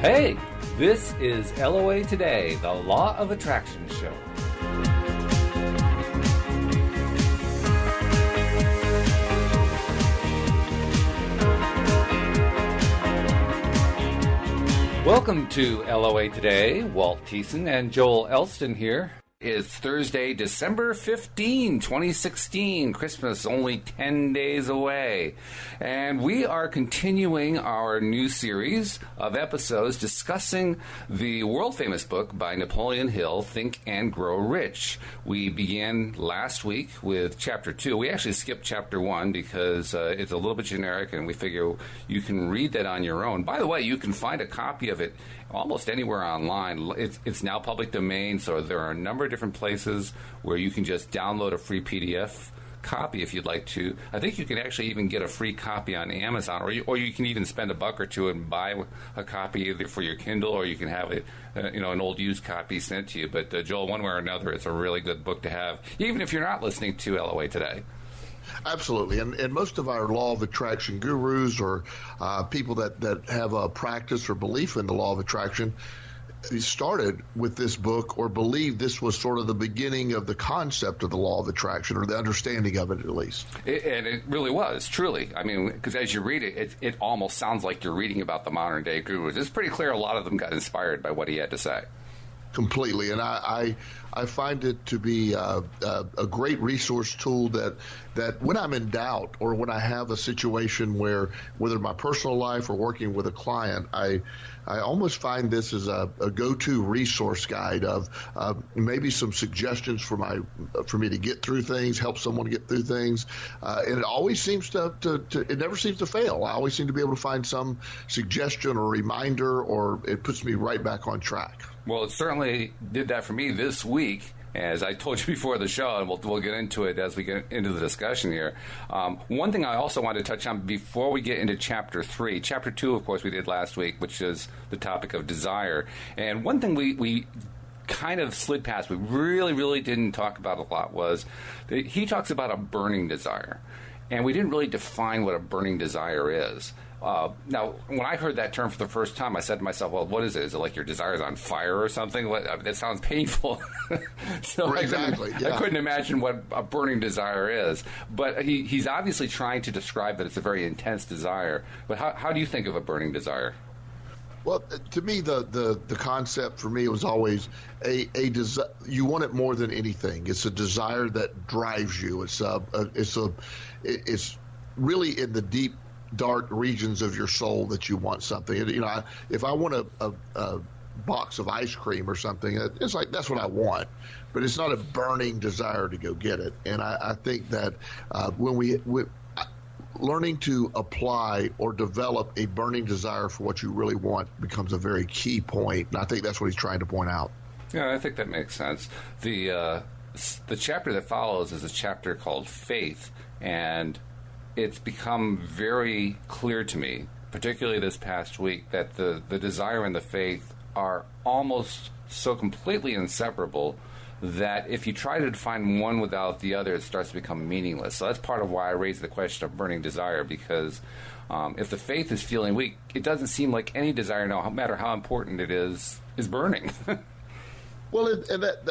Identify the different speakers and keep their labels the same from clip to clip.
Speaker 1: Hey, this is LOA Today, the Law of Attraction show. Welcome to LOA Today. Walt Thiessen and Joel Elston here. It's Thursday, December 15, 2016. Christmas only 10 days away. And we are continuing our new series of episodes discussing the world-famous book by Napoleon Hill, Think and Grow Rich. We began last week with Chapter 2. We actually skipped Chapter 1 because it's a little bit generic, and we figure you can read that on your own. By the way, you can find a copy of it almost anywhere online. It's now public domain, so there are a number of different places where you can just download a free PDF copy if you'd like to. I think you can actually even get a free copy on Amazon, or you can even spend $1 or $2 and buy a copy either for your Kindle, or you can have it, an old used copy sent to you. But Joel, one way or another, it's a really good book to have, even if you're not listening to LOA Today.
Speaker 2: Absolutely. And most of our law of attraction gurus or people that have a practice or belief in the law of attraction started with this book or believed this was sort of the beginning of the concept of the law of attraction, or the understanding of it at least.
Speaker 1: And it really was, truly. I mean, because as you read it, it almost sounds like you're reading about the modern day gurus. It's pretty clear a lot of them got inspired by what he had to say.
Speaker 2: Completely, and I find it to be a great resource tool that when I'm in doubt or when I have a situation where, whether in my personal life or working with a client, I almost find this as a go-to resource guide of maybe some suggestions for me to get through things, help someone get through things, and it always seems it never seems to fail. I always seem to be able to find some suggestion or reminder, or it puts me right back on track.
Speaker 1: Well, it certainly did that for me this week, as I told you before the show, and we'll get into it as we get into the discussion here. One thing I also wanted to touch on before we get into Chapter 3. Chapter 2, of course, we did last week, which is the topic of desire. And one thing we kind of slid past, we really didn't talk about a lot, was that he talks about a burning desire. And we didn't really define what a burning desire is. Now, when I heard that term for the first time, I said to myself, well, what is it? Is it like your desire is on fire or something? That sounds painful. So
Speaker 2: exactly,
Speaker 1: I couldn't imagine what a burning desire is. But he's obviously trying to describe that it's a very intense desire. But how do you think of a burning desire?
Speaker 2: Well, to me, the concept for me was always a desire. You want it more than anything. It's a desire that drives you. It's really in the deep, dark regions of your soul that you want something. If I want a box of ice cream or something, it's like that's what I want, but it's not a burning desire to go get it. And I think that when learning to apply or develop a burning desire for what you really want becomes a very key point, and I think that's what he's trying to point out.
Speaker 1: Yeah, I think that makes sense. The chapter that follows is a chapter called Faith, and it's become very clear to me, particularly this past week, that the desire and the faith are almost so completely inseparable that if you try to define one without the other, it starts to become meaningless. So that's part of why I raised the question of burning desire, because if the faith is feeling weak, it doesn't seem like any desire, no matter how important it is burning.
Speaker 2: Well,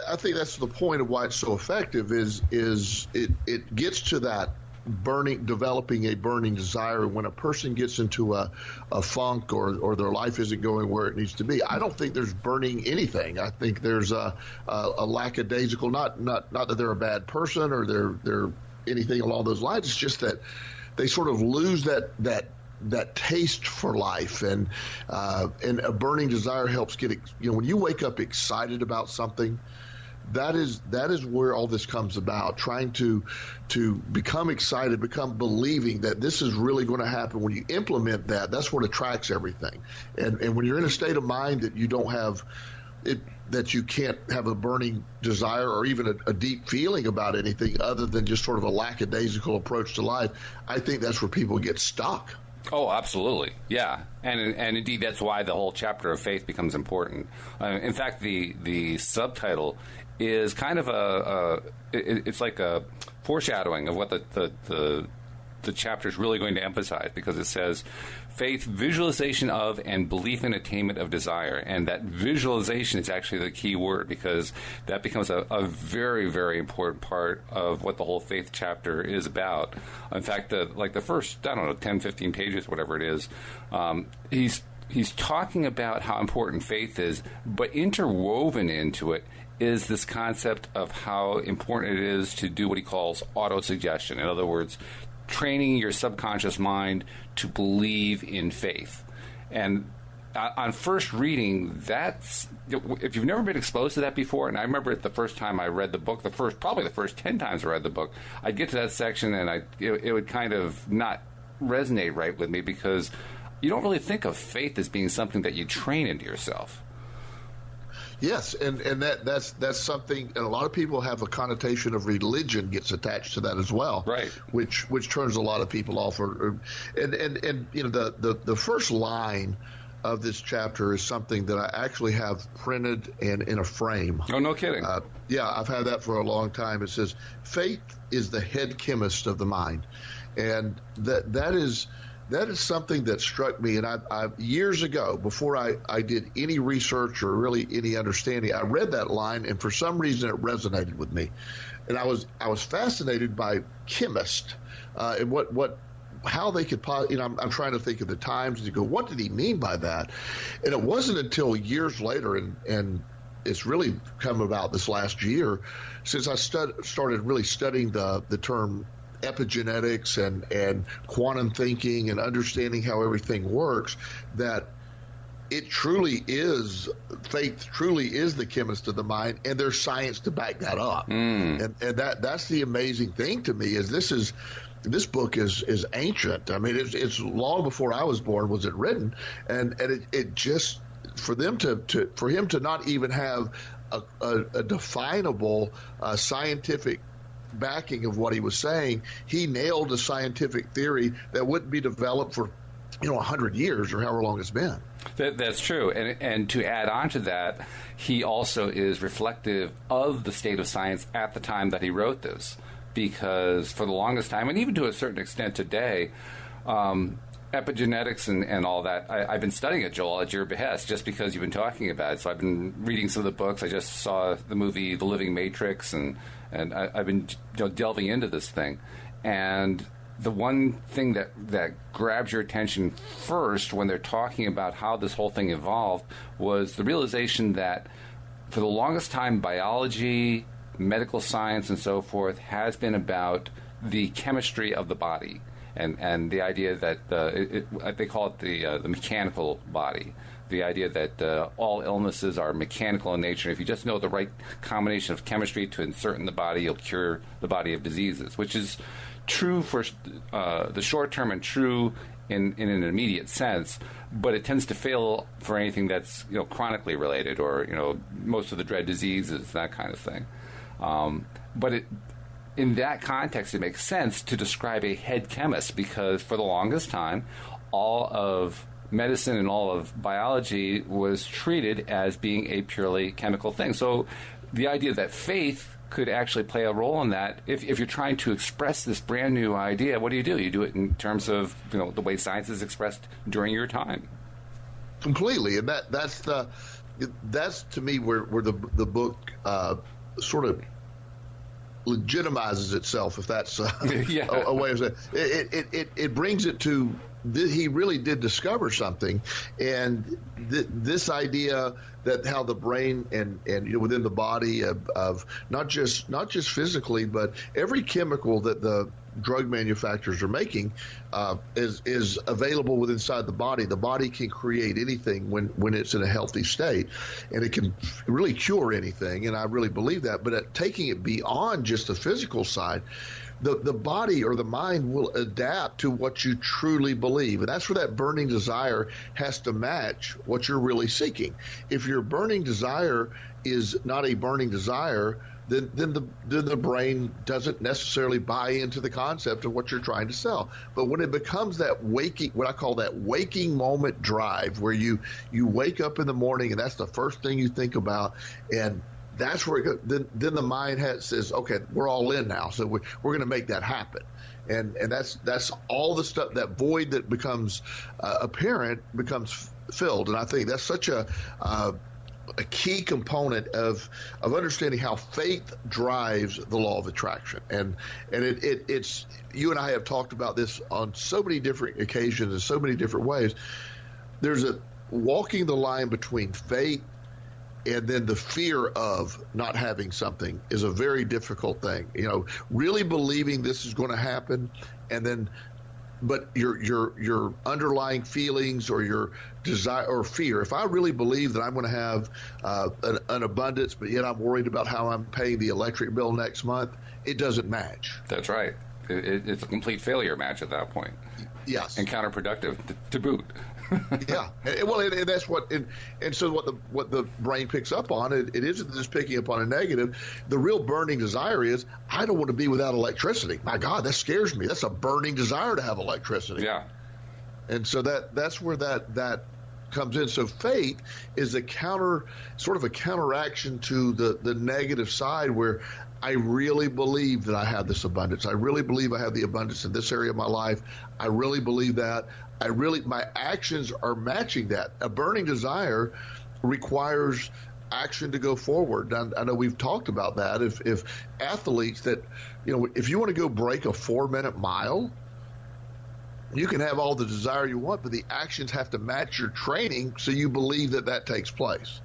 Speaker 2: I think that's the point of why it's so effective is it gets to that developing a burning desire when a person gets into a funk or their life isn't going where it needs to be. I don't think there's burning anything. I think there's a lackadaisical, not that they're a bad person or they're anything along those lines. It's just that they sort of lose that taste for life, and a burning desire helps get when you wake up excited about something. That is where all this comes about, trying to become excited, become believing that this is really going to happen. When you implement that, that's what attracts everything. And when you're in a state of mind that you don't have it, that you can't have a burning desire or even a deep feeling about anything other than just sort of a lackadaisical approach to life, I think that's where people get stuck.
Speaker 1: Oh, absolutely. Yeah. And indeed, that's why the whole chapter of faith becomes important. In fact, the subtitle is kind of it's like a foreshadowing of what the the chapter is really going to emphasize, because it says faith, visualization of, and belief in attainment of desire. And that visualization is actually the key word, because that becomes a very, very important part of what the whole faith chapter is about. In fact, the first, 10, 15 pages, whatever it is, he's talking about how important faith is, but interwoven into it is this concept of how important it is to do what he calls autosuggestion. In other words, training your subconscious mind to believe in faith. And on first reading, that's, if you've never been exposed to that before, and I remember it the first time I read the book, probably the first 10 times I read the book, I'd get to that section and it would kind of not resonate right with me, because you don't really think of faith as being something that you train into yourself.
Speaker 2: Yes, and that's something, and a lot of people have a connotation of religion gets attached to that as well,
Speaker 1: right?
Speaker 2: Which turns a lot of people off. And you know, the first line of this chapter is something that I actually have printed and in a frame.
Speaker 1: Oh, no kidding.
Speaker 2: Yeah, I've had that for a long time. It says, "Faith is the head chemist of the mind," and that is something that struck me. And I years ago, before I did any research or really any understanding, I read that line, and for some reason it resonated with me. And I was fascinated by chemists and how they could, you know, I'm trying to think of the times and go, what did he mean by that? And it wasn't until years later, and it's really come about this last year, since I started really studying the term epigenetics and quantum thinking and understanding how everything works, that faith truly is the chemist of the mind, and there's science to back that up. And that's the amazing thing to me, is this book is ancient. I mean, it's long before I was born was it written, and it just, for him to not even have a definable scientific backing of what he was saying, he nailed a scientific theory that wouldn't be developed for 100 years or however long it's been.
Speaker 1: That's true. And to add on to that, he also is reflective of the state of science at the time that he wrote this, because for the longest time, and even to a certain extent today, epigenetics and all that, I've been studying it, Joel, at your behest, just because you've been talking about it. So I've been reading some of the books. I just saw the movie The Living Matrix, and I've been delving into this thing. And the one thing that grabs your attention first when they're talking about how this whole thing evolved was the realization that for the longest time, biology, medical science, and so forth has been about the chemistry of the body. And the idea that they call it the mechanical body, the idea that all illnesses are mechanical in nature. If you just know the right combination of chemistry to insert in the body, you'll cure the body of diseases, which is true for the short term and true in an immediate sense, but it tends to fail for anything that's chronically related, or most of the dread diseases, that kind of thing. But in that context, it makes sense to describe a head chemist, because for the longest time, all of medicine and all of biology was treated as being a purely chemical thing. So the idea that faith could actually play a role in that, if you're trying to express this brand new idea, what do? You do it in terms of the way science is expressed during your time.
Speaker 2: Completely, and that's to me where the book sort of legitimizes itself, if that's a way of saying it. It brings it to he really did discover something, and this idea that how the brain and within the body of not just physically, but every chemical that the drug manufacturers are making is available within inside the body. The body can create anything when it's in a healthy state, and it can really cure anything. And I really believe that. But taking it beyond just the physical side, the body or the mind will adapt to what you truly believe. And that's where that burning desire has to match what you're really seeking. If your burning desire is not a burning desire, then the brain doesn't necessarily buy into the concept of what you're trying to sell. But when it becomes that waking, what I call that waking moment drive, where you wake up in the morning and that's the first thing you think about, and that's where it goes. Then the mind says, okay, we're all in now, so we're going to make that happen. And that's all the stuff, that void that becomes apparent becomes filled. And I think that's such a key component of understanding how faith drives the law of attraction. And it's you and I have talked about this on so many different occasions in so many different ways. There's a walking the line between faith and then the fear of not having something is a very difficult thing. Really believing this is going to happen, and then, but your underlying feelings or your desire or fear. If I really believe that I'm going to have an abundance, but yet I'm worried about how I'm paying the electric bill next month, it doesn't match.
Speaker 1: That's right. It's a complete failure match at that point.
Speaker 2: Yes,
Speaker 1: and counterproductive to boot.
Speaker 2: Yeah, and that's what, and so what the brain picks up on, it isn't just picking up on a negative. The real burning desire is, I don't want to be without electricity. My God, that scares me. That's a burning desire to have electricity.
Speaker 1: Yeah,
Speaker 2: and so that's where that comes in. So faith is sort of a counteraction to the negative side, where I really believe that I have this abundance. I really believe I have the abundance in this area of my life. I really believe that. My actions are matching that. A burning desire requires action to go forward. I know we've talked about that. If athletes that, if you want to go break a 4-minute mile, you can have all the desire you want, but the actions have to match your training so you believe that takes place.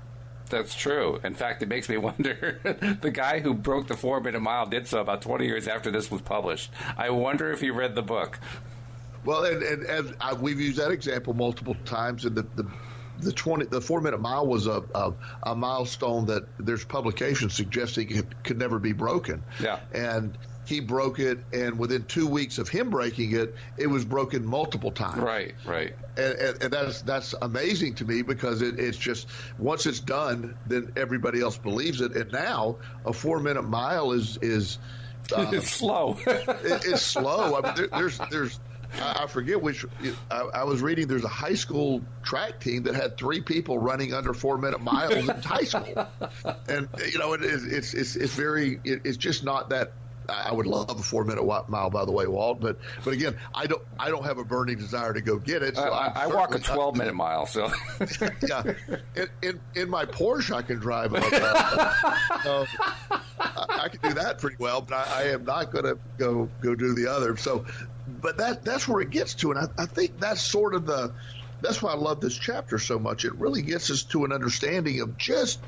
Speaker 1: That's true. In fact, it makes me wonder, the guy who broke the 4-minute mile did so about 20 years after this was published. I wonder if he read the book.
Speaker 2: Well, and we've used that example multiple times. And the 4-minute mile was a milestone that there's publications suggesting it could never be broken.
Speaker 1: Yeah. And
Speaker 2: he broke it, and within 2 weeks of him breaking it, it was broken multiple times.
Speaker 1: Right.
Speaker 2: And that's amazing to me, because it's just, once it's done, then everybody else believes it. And now a 4-minute mile is
Speaker 1: it's slow.
Speaker 2: It's slow. I mean, there's I forget which. I was reading. There's a high school track team that had 3 people running under 4-minute miles in high school, and it's very. It's just not that. I would love a 4-minute mile, by the way, Walt. But again, I don't have a burning desire to go get it. So
Speaker 1: I walk a 12-minute mile. So
Speaker 2: yeah, in my Porsche I can drive. I can do that pretty well, but I am not going to go do the other. So, but that's where it gets to, and I think that's sort of that's why I love this chapter so much. It really gets us to an understanding of just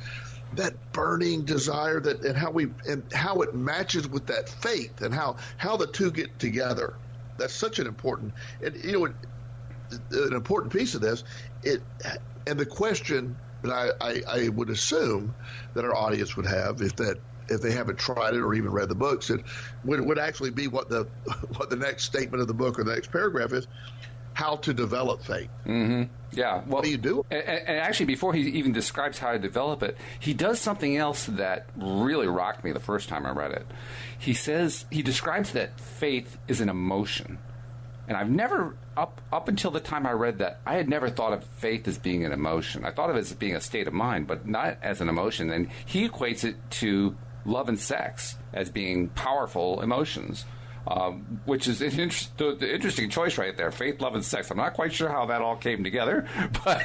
Speaker 2: that burning desire, and how it matches with that faith, and how the two get together. That's such an important, and an important piece of this. And the question that I would assume that our audience would have, if they haven't tried it or even read the books, it would actually be what the next statement of the book or the next paragraph is: how to develop faith.
Speaker 1: Mm-hmm. Yeah. Well,
Speaker 2: what do you do?
Speaker 1: And actually, before he even describes how to develop it, he does something else that really rocked me the first time I read it. He describes that faith is an emotion. And I've never, up until the time I read that, I had never thought of faith as being an emotion. I thought of it as being a state of mind, but not as an emotion. And he equates it to love and sex as being powerful emotions. Which is an interesting choice right there. Faith, love, and sex. I'm not quite sure how that all came together, but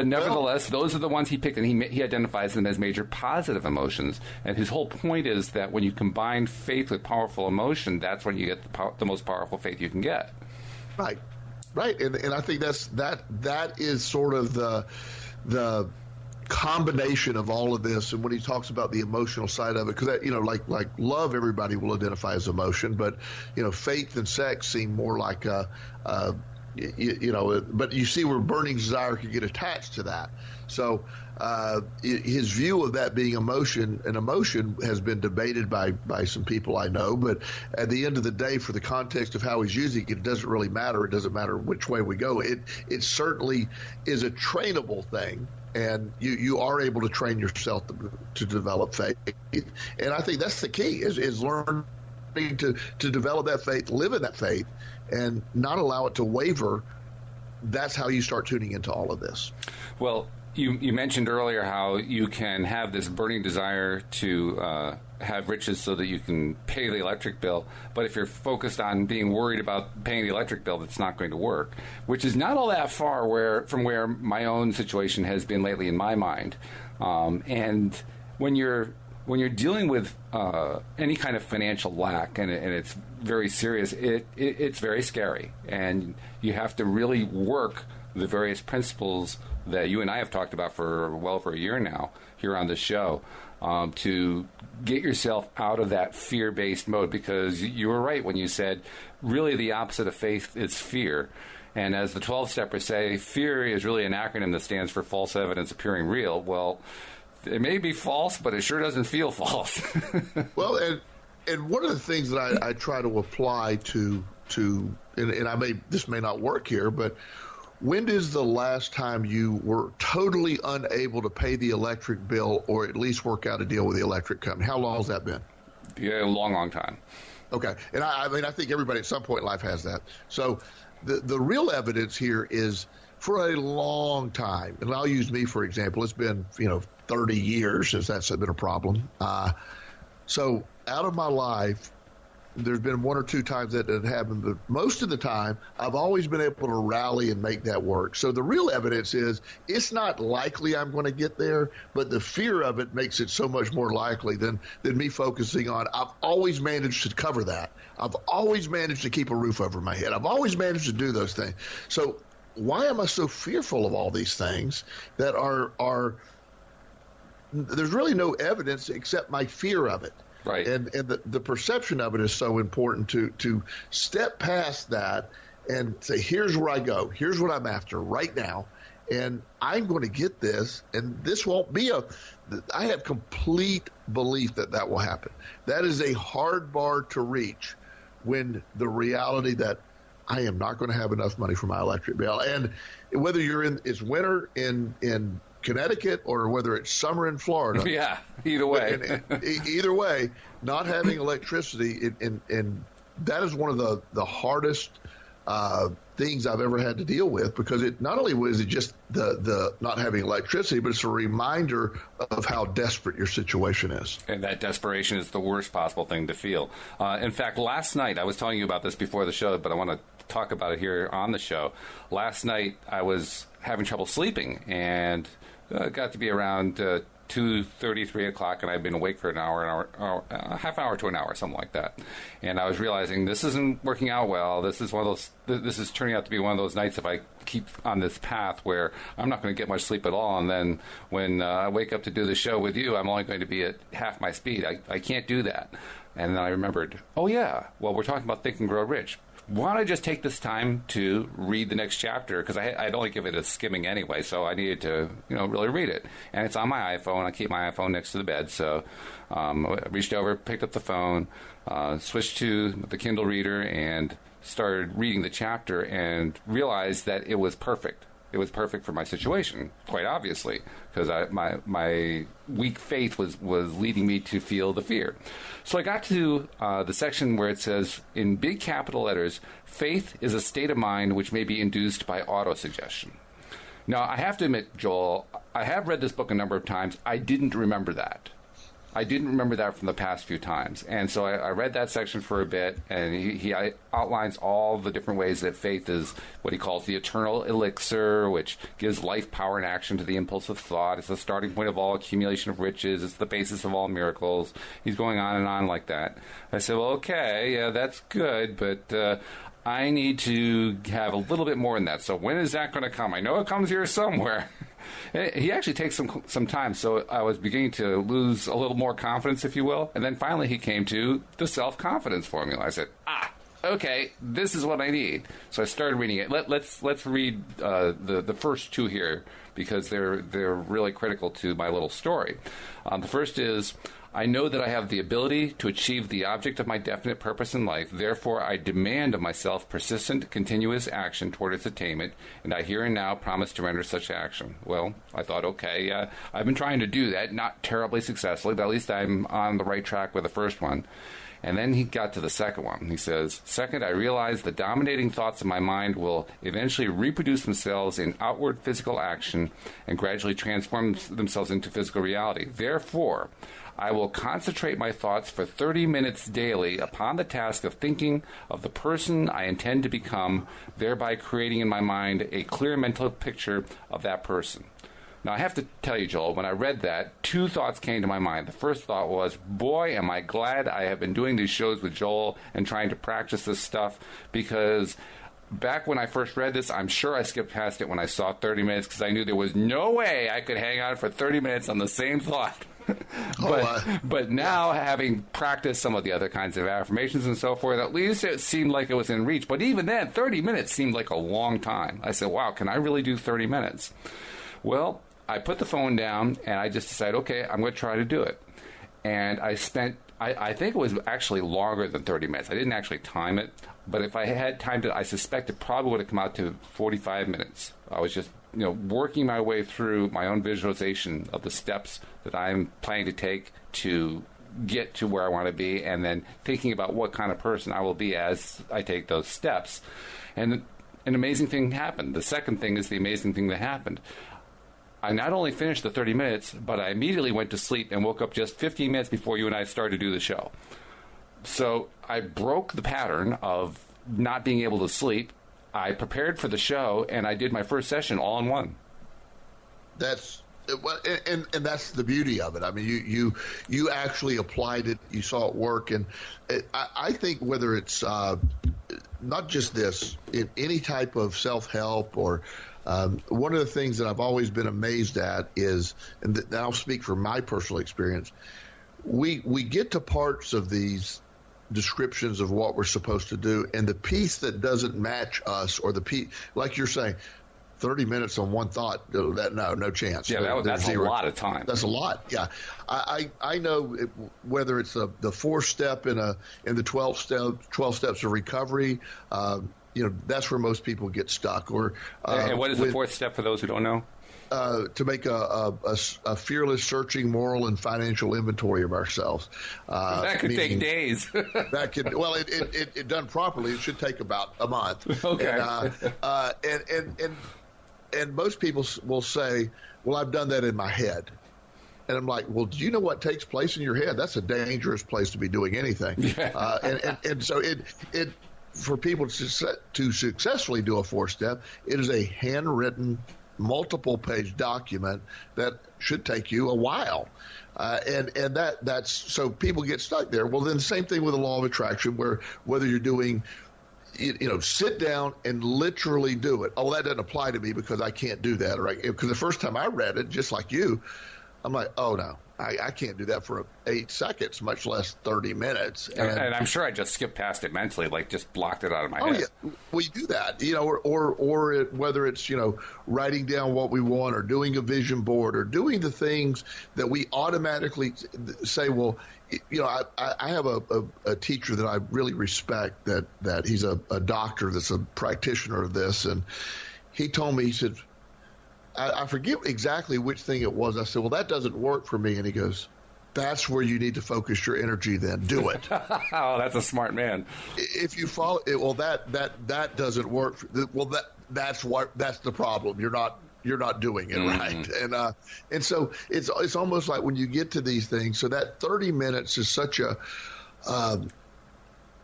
Speaker 1: nevertheless, those are the ones he picked, and he identifies them as major positive emotions. And his whole point is that when you combine faith with powerful emotion, that's when you get the most powerful faith you can get. Right.
Speaker 2: And I think that is sort of the combination of all of this. And when he talks about the emotional side of it, because like love, everybody will identify as emotion, but faith and sex seem more like but you see where burning desire can get attached to that. So his view of that being emotion has been debated by some people I know, but at the end of the day, for the context of how he's using it, it doesn't really matter. It doesn't matter which way we go. It certainly is a trainable thing. And you are able to train yourself to develop faith. And I think that's the key, is learning to develop that faith, live in that faith, and not allow it to waver. That's how you start tuning into all of this.
Speaker 1: Well, You mentioned earlier how you can have this burning desire to have riches so that you can pay the electric bill, but if you're focused on being worried about paying the electric bill, that's not going to work, which is not all that far from where my own situation has been lately in my mind. And when you're dealing with any kind of financial lack, and it's very serious, it's very scary, and you have to really work the various principles that you and I have talked about for well over a year now here on this show, to get yourself out of that fear-based mode, because you were right when you said really the opposite of faith is fear. And as the 12-steppers say, fear is really an acronym that stands for false evidence appearing real. Well, it may be false, but it sure doesn't feel false.
Speaker 2: Well, and one of the things that I try to apply to and this may not work here, but when is the last time you were totally unable to pay the electric bill or at least work out a deal with the electric company? How long has that been?
Speaker 1: Yeah, a long time.
Speaker 2: Okay. And I think everybody at some point in life has that. So the real evidence here is for a long time, and I'll use me for example, it's been, 30 years since that's been a problem. So out of my life, there's been one or two times that it happened, but most of the time, I've always been able to rally and make that work. So the real evidence is it's not likely I'm going to get there, but the fear of it makes it so much more likely than me focusing on, I've always managed to cover that. I've always managed to keep a roof over my head. I've always managed to do those things. So why am I so fearful of all these things that are there's really no evidence except my fear of it.
Speaker 1: Right.
Speaker 2: And the perception of it is so important to step past that and say, here's where I go. Here's what I'm after right now. And I'm going to get this. And this won't be I have complete belief that will happen. That is a hard bar to reach when the reality that I am not going to have enough money for my electric bill. And whether it's winter in Connecticut or whether it's summer in Florida.
Speaker 1: Yeah, either way.
Speaker 2: Either way, not having electricity, and that is one of the hardest things I've ever had to deal with, because it not only was it just the not having electricity, but it's a reminder of how desperate your situation is.
Speaker 1: And that desperation is the worst possible thing to feel. In fact, last night, I was telling you about this before the show, but I want to talk about it here on the show. Last night, I was having trouble sleeping, and got to be around 2:30, 3 o'clock, and I'd been awake for an hour, half an hour to an hour, something like that. And I was realizing this isn't working out well. This is this is turning out to be one of those nights if I keep on this path where I'm not going to get much sleep at all. And then when I wake up to do the show with you, I'm only going to be at half my speed. I can't do that. And then I remembered, oh yeah, well, we're talking about Think and Grow Rich. Why don't I just take this time to read the next chapter? Because I'd only give it a skimming anyway, so I needed to, really read it. And it's on my iPhone. I keep my iPhone next to the bed, so I reached over, picked up the phone, switched to the Kindle reader, and started reading the chapter, and realized that it was perfect. It was perfect for my situation, quite obviously, because my weak faith was leading me to feel the fear. So I got to the section where it says, in big capital letters, faith is a state of mind which may be induced by autosuggestion. Now, I have to admit, Joel, I have read this book a number of times. I didn't remember that. I didn't remember that from the past few times. And so I read that section for a bit, and he outlines all the different ways that faith is what he calls the eternal elixir, which gives life, power, and action to the impulse of thought. It's the starting point of all accumulation of riches. It's the basis of all miracles. He's going on and on like that. I said, well, okay, yeah, that's good, but I need to have a little bit more than that. So when is that going to come? I know it comes here somewhere. He actually takes some time, so I was beginning to lose a little more confidence, if you will. And then finally he came to the self-confidence formula. I said, okay, this is what I need. So I started reading it. Let's read the first two here, because they're really critical to my little story. The first is, I know that I have the ability to achieve the object of my definite purpose in life. Therefore, I demand of myself persistent, continuous action toward its attainment, and I here and now promise to render such action. Well, I thought, okay, I've been trying to do that, not terribly successfully, but at least I'm on the right track with the first one. And then he got to the second one. He says, second, I realize the dominating thoughts of my mind will eventually reproduce themselves in outward physical action and gradually transform themselves into physical reality. Therefore, I will concentrate my thoughts for 30 minutes daily upon the task of thinking of the person I intend to become, thereby creating in my mind a clear mental picture of that person. Now, I have to tell you, Joel, when I read that, two thoughts came to my mind. The first thought was, boy, am I glad I have been doing these shows with Joel and trying to practice this stuff, because back when I first read this, I'm sure I skipped past it when I saw 30 minutes because I knew there was no way I could hang on for 30 minutes on the same thought. But now, having practiced some of the other kinds of affirmations and so forth, at least it seemed like it was in reach. But even then, 30 minutes seemed like a long time. I said, wow, can I really do 30 minutes? Well, I put the phone down, and I just decided, okay, I'm going to try to do it. And I spent, I think it was actually longer than 30 minutes. I didn't actually time it, but if I had timed it, I suspect it probably would have come out to 45 minutes. I was just, working my way through my own visualization of the steps that I'm planning to take to get to where I want to be, and then thinking about what kind of person I will be as I take those steps. And an amazing thing happened. The second thing is the amazing thing that happened. I not only finished the 30 minutes, but I immediately went to sleep and woke up just 15 minutes before you and I started to do the show. So I broke the pattern of not being able to sleep. I prepared for the show, and I did my first session all in one.
Speaker 2: That's and that's the beauty of it. I mean, you actually applied it. You saw it work, and I think whether it's not just this, in any type of self-help or one of the things that I've always been amazed at is, and I'll speak from my personal experience, we get to parts of these descriptions of what we're supposed to do, and the piece that doesn't match us, or the piece, like you're saying, 30 minutes on one thought, no chance.
Speaker 1: Yeah, that's a lot of time.
Speaker 2: That's a lot. Yeah, I know whether it's the fourth step in the 12 steps of recovery. That's where most people get stuck. Or
Speaker 1: and what is the fourth step for those who don't know?
Speaker 2: To make a fearless, searching, moral, and financial inventory of ourselves.
Speaker 1: That could take days.
Speaker 2: That could, well, it done properly, it should take about a month.
Speaker 1: Okay.
Speaker 2: And most people will say, "Well, I've done that in my head." And I'm like, well, do you know what takes place in your head? That's a dangerous place to be doing anything. Yeah. And so it for people to successfully do a four-step, it is a handwritten, multiple-page document that should take you a while. And that's so people get stuck there. Well, then the same thing with the law of attraction, where whether you're doing, sit down and literally do it. Oh, that doesn't apply to me because I can't do that. Right? Because the first time I read it, just like you, I'm like, oh, no, I can't do that for 8 seconds, much less 30 minutes.
Speaker 1: And I'm sure I just skipped past it mentally, like just blocked it out of my head.
Speaker 2: Yeah, we do that, or whether it's, writing down what we want, or doing a vision board, or doing the things that we automatically say, well, I have a teacher that I really respect, that he's a doctor that's a practitioner of this, and he told me, he said, I forget exactly which thing it was. I said, well, that doesn't work for me. And he goes, that's where you need to focus your energy then. Do it.
Speaker 1: Oh, that's a smart man.
Speaker 2: If you follow it, well, that doesn't work. That's the problem. You're not doing it right. And so it's almost like when you get to these things, so that 30 minutes is such a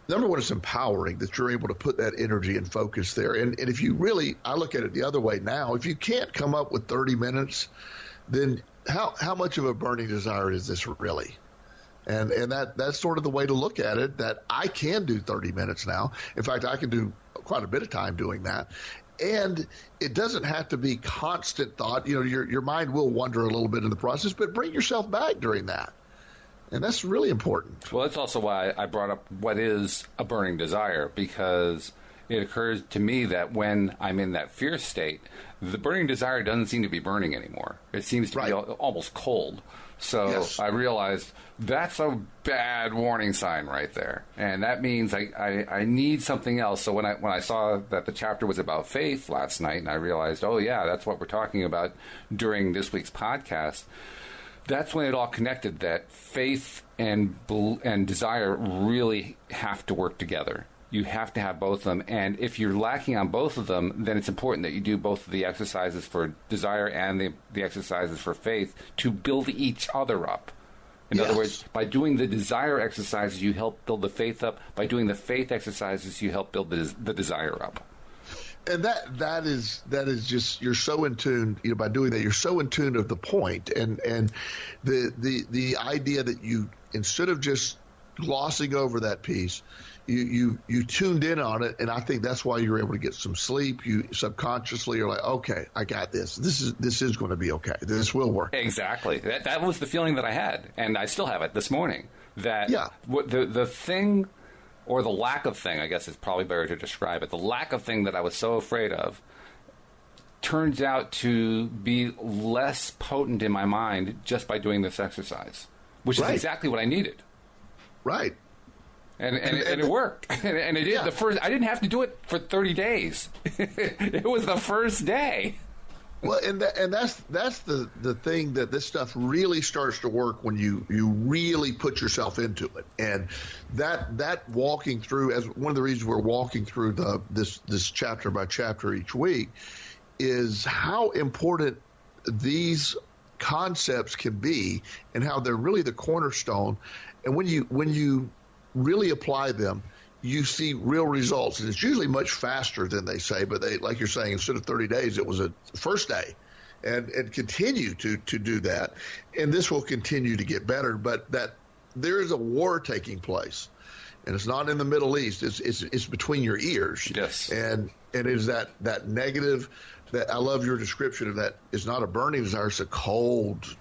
Speaker 2: number one, it's empowering that you're able to put that energy and focus there. And if you really, I look at it the other way now, if you can't come up with 30 minutes, then how much of a burning desire is this really? And that's sort of the way to look at it, that I can do 30 minutes now. In fact, I can do quite a bit of time doing that. And it doesn't have to be constant thought. Your mind will wander a little bit in the process, but bring yourself back during that. And that's really important.
Speaker 1: Well, that's also why I brought up what is a burning desire, because it occurs to me that when I'm in that fear state, the burning desire doesn't seem to be burning anymore. It seems to be almost cold. So yes. I realized that's a bad warning sign right there. And that means I need something else. So when I saw that the chapter was about faith last night, and I realized, oh, yeah, that's what we're talking about during this week's podcast, that's when it all connected, that faith and desire really have to work together. You have to have both of them. And if you're lacking on both of them, then it's important that you do both of the exercises for desire and the exercises for faith to build each other up. In other words, by doing the desire exercises, you help build the faith up. By doing the faith exercises, you help build the desire up.
Speaker 2: And that is just, you're so in tune, by doing that, you're so in tune of the point, and the idea that you, instead of just glossing over that piece, you tuned in on it, and I think that's why you're able to get some sleep. You subconsciously are like, okay, I got this. This is going to be okay. This will work.
Speaker 1: Exactly. That was the feeling that I had, and I still have it this morning. That the thing, or the lack of thing, I guess is probably better to describe it. The lack of thing that I was so afraid of turns out to be less potent in my mind just by doing this exercise, which is exactly what I needed.
Speaker 2: Right.
Speaker 1: And it worked. And it did. I didn't have to do it for 30 days. It was the first day.
Speaker 2: Well, and that's the thing, that this stuff really starts to work when you really put yourself into it. And that walking through, as one of the reasons we're walking through this chapter by chapter each week, is how important these concepts can be, and how they're really the cornerstone. And when you really apply them, you see real results. And it's usually much faster than they say, but they, like you're saying, instead of 30 days, it was a first day, and continue to do that. And this will continue to get better, but that there is a war taking place, and it's not in the Middle East. It's between your ears.
Speaker 1: Yes.
Speaker 2: And it is that negative, that I love your description of that. It's not a burning desire. It's a cold,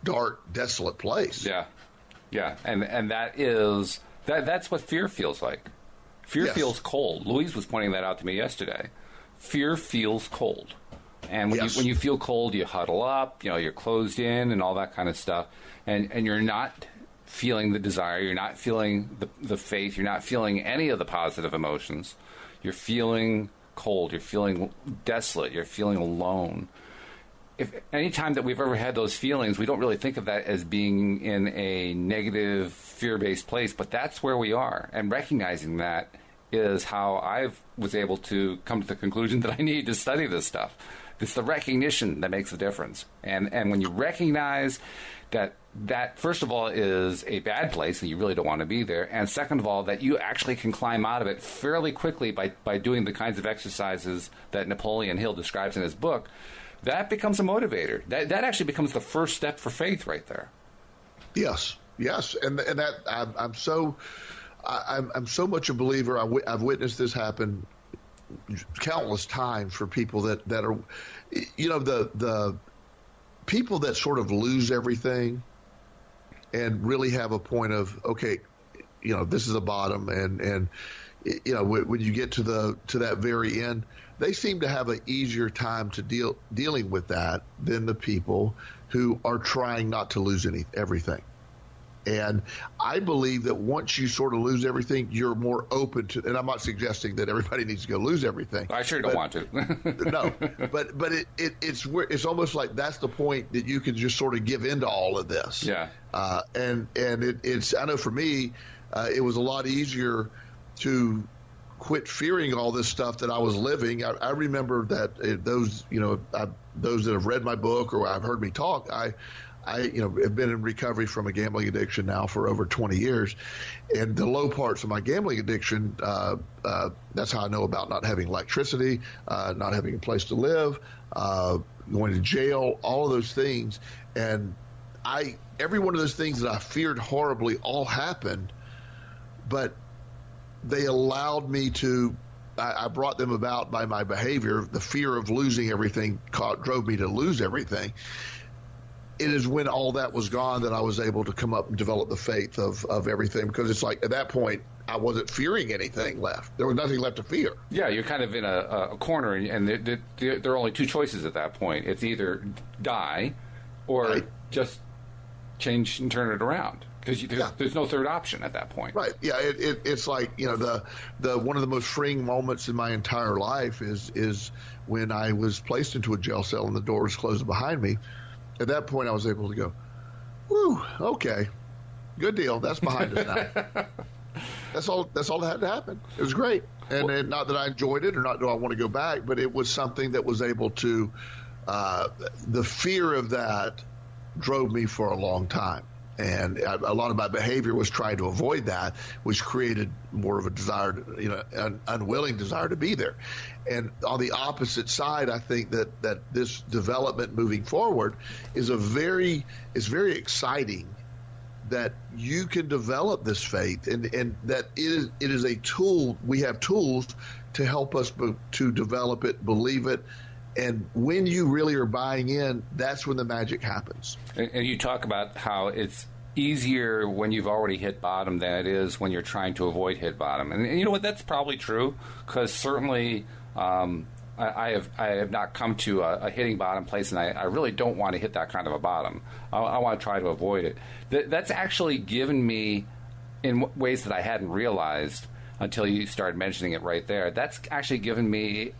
Speaker 2: dark, desolate place.
Speaker 1: Yeah. Yeah. And that's what fear feels like. Fear feels cold. Louise was pointing that out to me yesterday. Fear feels cold. And when you feel cold, you huddle up, you're closed in and all that kind of stuff. And you're not feeling the desire. You're not feeling the faith. You're not feeling any of the positive emotions. You're feeling cold. You're feeling desolate. You're feeling alone. If any time that we've ever had those feelings, we don't really think of that as being in a negative, fear-based place, but that's where we are. And recognizing that is how I was able to come to the conclusion that I need to study this stuff. It's the recognition that makes the difference. And when you recognize that first of all is a bad place and you really don't want to be there, and second of all, that you actually can climb out of it fairly quickly by doing the kinds of exercises that Napoleon Hill describes in his book, that becomes a motivator. That actually becomes the first step for faith right there.
Speaker 2: Yes, and that I'm so much a believer. I've witnessed this happen countless times for people that are, the people that sort of lose everything and really have a point of, okay, this is a bottom, and when you get to that very end, they seem to have an easier time to dealing with that than the people who are trying not to lose everything. And I believe that once you sort of lose everything, you're more open to, and I'm not suggesting that everybody needs to go lose everything.
Speaker 1: I sure don't want to.
Speaker 2: No, but it's almost like that's the point, that you can just sort of give into all of this.
Speaker 1: Yeah.
Speaker 2: And it's, I know for me, it was a lot easier to quit fearing all this stuff that I was living. I remember that those that have read my book or have heard me talk, I have been in recovery from a gambling addiction now for over 20 years. And the low parts of my gambling addiction, that's how I know about not having electricity, not having a place to live, going to jail, all of those things. And every one of those things that I feared horribly all happened, but they allowed me to, I brought them about by my behavior. The fear of losing everything drove me to lose everything. It is when all that was gone that I was able to come up and develop the faith of everything, because it's like at that point I wasn't fearing anything left. There was nothing left to fear.
Speaker 1: Yeah, you're kind of in a corner, and there are only two choices at that point. It's either die or just change and turn it around. Because there's no third option at that point.
Speaker 2: Right. Yeah. It's like, the one of the most freeing moments in my entire life is when I was placed into a jail cell and the door was closed behind me. At that point, I was able to go, Whew, okay. Good deal. That's behind us now. That's all that had to happen. It was great. And not that I enjoyed it or not do I want to go back, but it was something that was able to, the fear of that drove me for a long time. And a lot of my behavior was trying to avoid that, which created more of a desire, an unwilling desire to be there. And on the opposite side, I think that this development moving forward is very exciting, that you can develop this faith and that it is a tool. We have tools to help us to develop it, believe it. And when you really are buying in, that's when the magic happens.
Speaker 1: And you talk about how it's easier when you've already hit bottom than it is when you're trying to avoid hit bottom. And you know what? That's probably true, because certainly I have not come to a hitting bottom place, and I really don't want to hit that kind of a bottom. I want to try to avoid it. That's actually given me, in ways that I hadn't realized until you started mentioning it right there, that's actually given me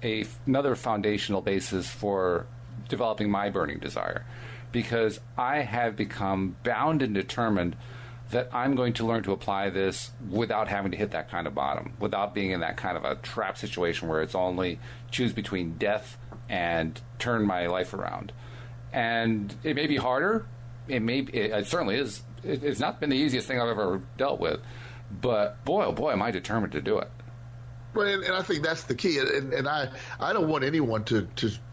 Speaker 1: another foundational basis for developing my burning desire, because I have become bound and determined that I'm going to learn to apply this without having to hit that kind of bottom, without being in that kind of a trap situation where it's only choose between death and turn my life around. And it may be harder. It certainly is. It's not been the easiest thing I've ever dealt with. But boy, oh boy, am I determined to do it.
Speaker 2: Well, and I think that's the key. And I don't want anyone to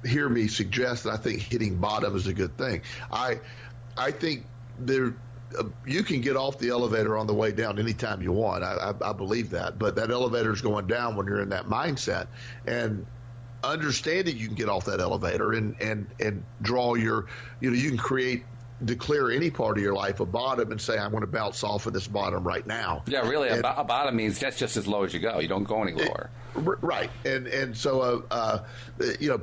Speaker 2: hear me suggest that I think hitting bottom is a good thing. I think you can get off the elevator on the way down anytime you want. I believe that. But that elevator is going down when you're in that mindset. And understanding you can get off that elevator and draw your, you can declare any part of your life a bottom and say, I'm going to bounce off of this bottom right now.
Speaker 1: Yeah, really, a bottom means that's just as low as you go. You don't go any lower.
Speaker 2: Right. And so,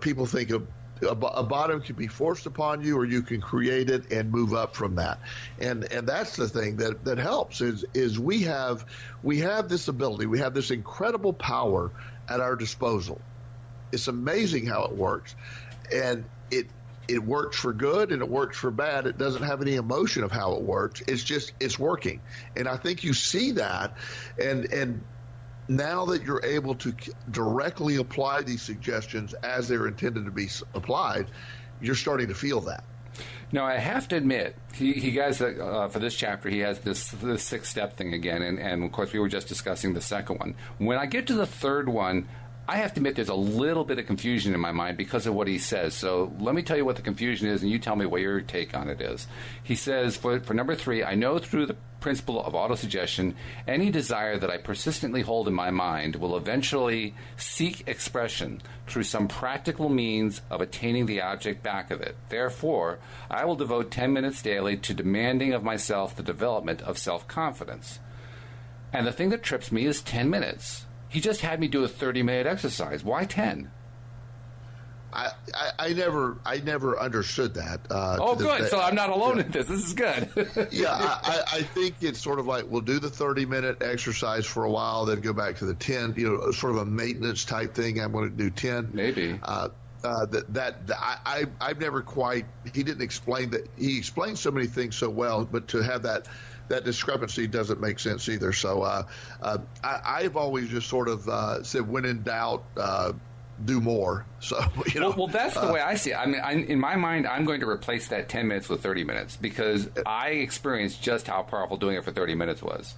Speaker 2: people think a bottom can be forced upon you, or you can create it and move up from that. And that's the thing that helps is we have this ability, we have this incredible power at our disposal. It's amazing how it works. And it works for good and it works for bad. It doesn't have any emotion of how it works. It's working. And I think you see that. And now that you're able to directly apply these suggestions as they're intended to be applied, you're starting to feel that.
Speaker 1: Now, I have to admit, he guys, for this chapter, he has this 6-step thing again. And of course, we were just discussing the second one. When I get to the third one, I have to admit there's a little bit of confusion in my mind because of what he says. So let me tell you what the confusion is, and you tell me what your take on it is. He says, for number 3, I know through the principle of autosuggestion, any desire that I persistently hold in my mind will eventually seek expression through some practical means of attaining the object back of it. Therefore, I will devote 10 minutes daily to demanding of myself the development of self-confidence. And the thing that trips me is 10 minutes. He just had me do a 30-minute exercise. Why 10?
Speaker 2: I never understood that.
Speaker 1: Good. So I'm not alone in this. This is good.
Speaker 2: Yeah, I think it's sort of like we'll do the 30-minute exercise for a while, then go back to the 10. Sort of a maintenance type thing. I'm going to do 10.
Speaker 1: Maybe.
Speaker 2: I've never quite. He didn't explain that. He explained so many things so well, but to have that discrepancy doesn't make sense either. So I've always just sort of said, when in doubt, do more. So
Speaker 1: well, that's the way I see it. I mean, in my mind, I'm going to replace that 10 minutes with 30 minutes because I experienced just how powerful doing it for 30 minutes was.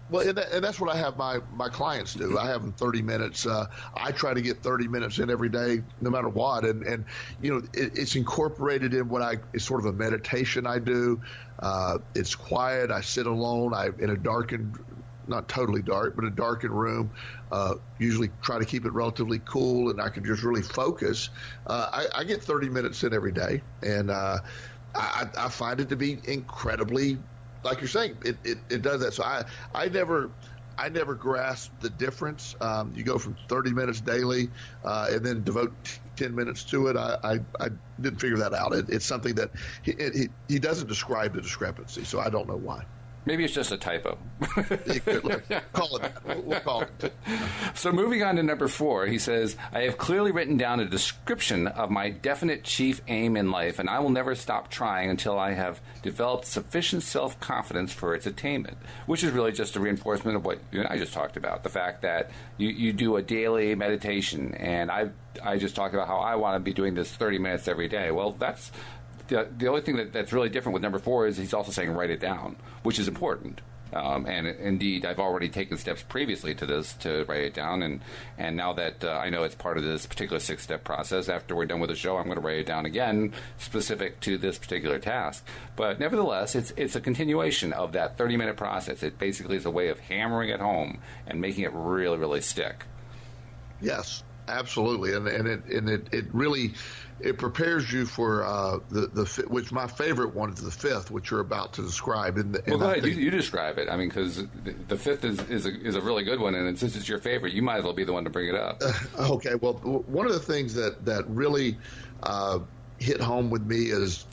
Speaker 2: Well, and that's what I have my clients do. I have them 30 minutes. I try to get 30 minutes in every day, no matter what. And it's incorporated in it's sort of a meditation I do. It's quiet. I sit alone. In a darkened, not totally dark, but a darkened room. Usually try to keep it relatively cool, and I can just really focus. I get 30 minutes in every day, and I find it to be incredibly, like you're saying, it does that. So I never grasped the difference. You go from 30 minutes daily and then devote 10 minutes to it. I didn't figure that out. It's something that he doesn't describe the discrepancy, so I don't know why.
Speaker 1: Maybe it's just a typo.
Speaker 2: Call it that. We'll call it.
Speaker 1: So moving on to number 4, he says, I have clearly written down a description of my definite chief aim in life, and I will never stop trying until I have developed sufficient self-confidence for its attainment, which is really just a reinforcement of what you and I just talked about, the fact that you do a daily meditation, and I just talked about how I want to be doing this 30 minutes every day. Well, that's the only thing that's really different with number 4 is he's also saying write it down, which is important. And indeed, I've already taken steps previously to this to write it down, and now that I know it's part of this particular 6-step process, after we're done with the show, I'm going to write it down again, specific to this particular task. But nevertheless, it's a continuation of that 30-minute process. It basically is a way of hammering it home and making it really, really stick.
Speaker 2: Yes, absolutely, and it really. It prepares you for which my favorite one is the 5th, which you're about to describe.
Speaker 1: Well, go ahead. You describe it. I mean, because the 5th is a really good one, and since it's your favorite, you might as well be the one to bring it up.
Speaker 2: Okay. Well, one of the things that really hit home with me is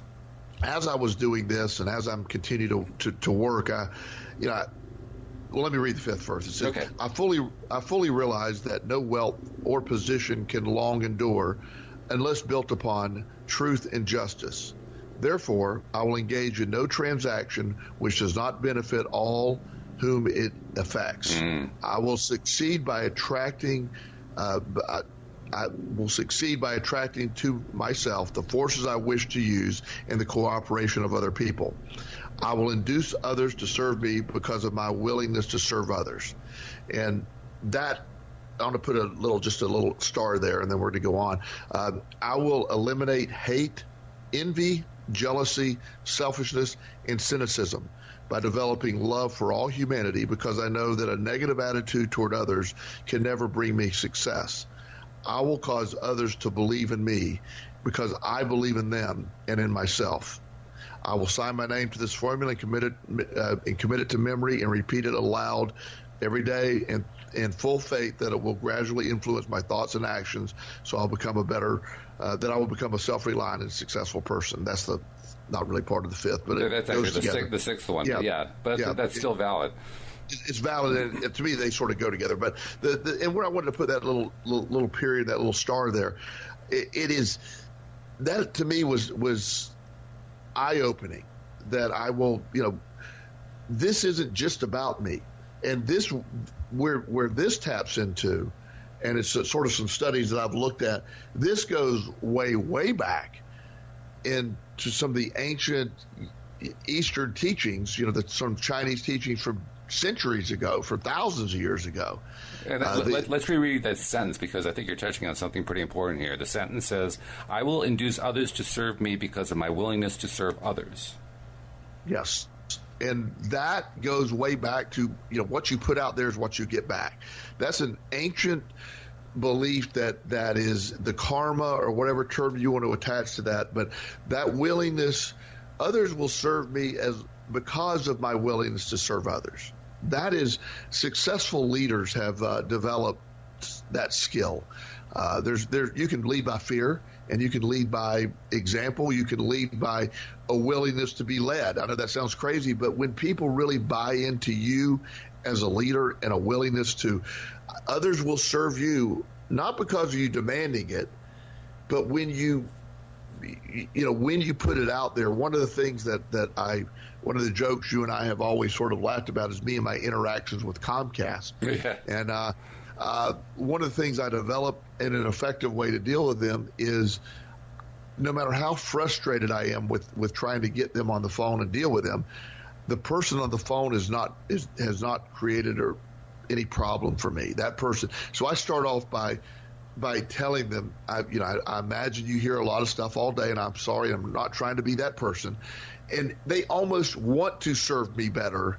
Speaker 2: as I was doing this, and as I'm continuing to work, well, let me read the 5th first. It says,
Speaker 1: okay.
Speaker 2: I fully realize that no wealth or position can long endure unless built upon truth and justice. Therefore, I will engage in no transaction which does not benefit all whom it affects. I will succeed by attracting to myself the forces I wish to use in the cooperation of other people. I will induce others to serve me because of my willingness to serve others. And that, I'm going to put just a little star there, and then we're going to go on. I will eliminate hate, envy, jealousy, selfishness, and cynicism by developing love for all humanity, because I know that a negative attitude toward others can never bring me success. I will cause others to believe in me because I believe in them and in myself. I will sign my name to this formula and commit it to memory and repeat it aloud every day and in full faith that it will gradually influence my thoughts and actions, so I'll become that I will become a self-reliant and successful person. That's not really part of the 5th, but
Speaker 1: that's actually the 6th one.
Speaker 2: Yeah,
Speaker 1: that's still valid.
Speaker 2: It's valid, and to me they sort of go together. But and where I wanted to put that little period, that little star there, it is that to me was eye-opening. That I will, this isn't just about me. And this, where this taps into, and it's sort of some studies that I've looked at, this goes way, way back into some of the ancient Eastern teachings, some Chinese teachings from centuries ago, from thousands of years ago.
Speaker 1: And let's reread that sentence, because I think you're touching on something pretty important here. The sentence says, I will induce others to serve me because of my willingness to serve others.
Speaker 2: Yes. And that goes way back to, what you put out there is what you get back. That's an ancient belief that is the karma, or whatever term you want to attach to that. But that willingness, others will serve me because of my willingness to serve others. That is, successful leaders have developed that skill. You can lead by fear, and you can lead by example. You can lead by a willingness to be led. I know that sounds crazy, but when people really buy into you as a leader and a willingness to, others will serve you, not because of you demanding it, but when you put it out there. One of the things one of the jokes you and I have always sort of laughed about is me and my interactions with Comcast.
Speaker 1: Yeah.
Speaker 2: And one of the things I developed in an effective way to deal with them is, no matter how frustrated I am with trying to get them on the phone and deal with them, the person on the phone has not created any problem for me. That person. So I start off by telling them, I imagine you hear a lot of stuff all day, and I'm sorry, I'm not trying to be that person. And they almost want to serve me better